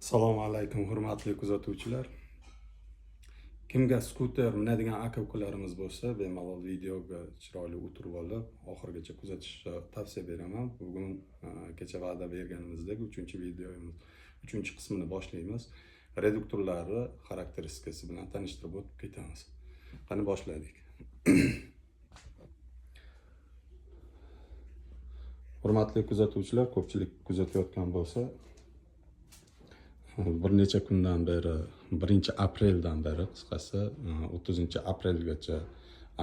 Assalomu alaykum hurmatli kuzatuvchilar. Kimga skuter minadigan aka-ukalarimiz bo'lsa, bemalol videoga chiroyli o'tirib olib, oxirigacha kuzatishni tavsiya beraman. Bugun kecha va'da berganimizdek 3-videomiz 3-qismini boshlaymiz. Reduktorlari xarakteristikasi bilan tanishtirib o'tib ketamiz. Qani boshladik. Hurmatli kuzatuvchilar, ko'pchilik kuzatayotgan bo'lsa, bir necha kundan beri 1-apreldan beri qisqasi 30-aprelgacha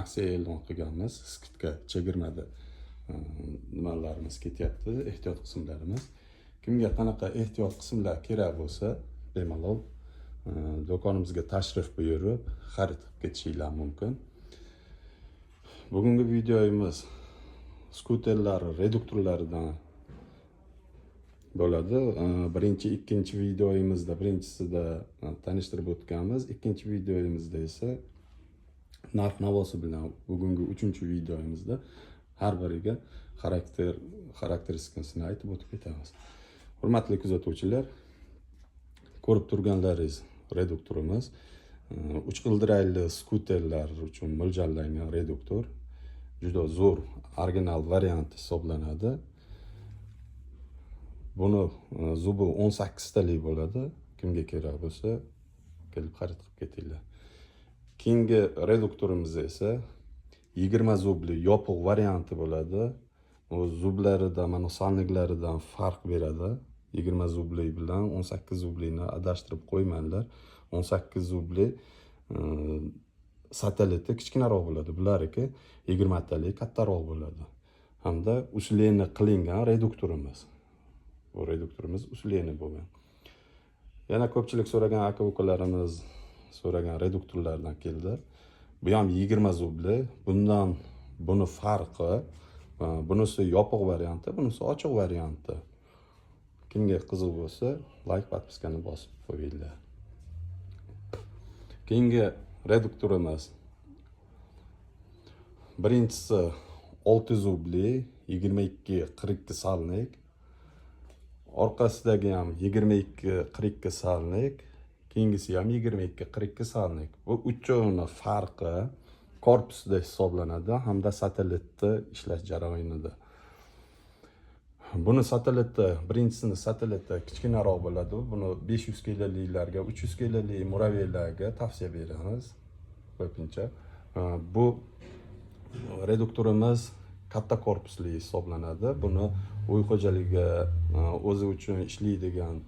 aksiya e'lon qilganmiz. Skidka chegirmada nimalarimiz ketyapti, ehtiyot qismlarimiz. Kimga qanaqa ehtiyot qismlar kerak bo'lsa, bemalol do'konimizga tashrif buyurib xarid qilib ketishinglar mumkin. Bugungi videomiz skuterlar reduktorlaridan bo'ladi. Birinchi, ikkinchi videomizda birinchisida tanishtirib o'tganmiz. Ikkinchi videomizda esa narx-navosi bilan bugungi 3-videomizda har biriga xarakteristikasini aytib o'tib ketamiz. Hurmatli kuzatuvchilar, ko'rib turganlaringiz reduktorimiz 3 g'ildirakli skuterlar uchun mo'ljallangan reduktor. Juda zo'r original variant hisoblanadi. Buni zubi 18 talik bo'ladi. Kimga kerak bo'lsa, kelib xarid qilib ketinglar. Keyingi reduktorimiz esa 20 zubli yopiq varianti bo'ladi. O zublarida, mana sonliklaridan farq beradi. 20 zubli bilan 18 zublini adashtirib qo'ymanglar. 18 zubli sateliti kichkinaroq bo'ladi. Bularniki 20 talik kattaroq bo'ladi. Hamda usleni qilingan reduktorimiz. Bu reduktorimiz usleni bo'lgan. Yana ko'pchilik so'ragan aka-ukalarimiz so'ragan reduktorlardan keldi. Bu ham 20 zubli. Buni farqi, bunisi yopiq varianti, bunisi ochiq varianti. Kimga qiziq bo'lsa, like, podpiskani bosib qo'yinglar. Keyingi reduktorimiz birinchisi 6 zubli 22-42 salnik. Orqasidagi ham 22-42 salnik, keyingisi ham 22-42 salnik. Bu uchovini farqi korpusda hisoblanadi hamda satelitni ishlash jarayonida. Buni birinchisini sateliti kichkinaroq bo'ladi. Buni 500 kiloliklarga, 300 kilolik muraviylarga tavsiya beramiz ko'pincha. Bu reduktorimiz katta korpusli hisoblanadi. Buni uy xo'jaligi o'zi uchun ishlaydigan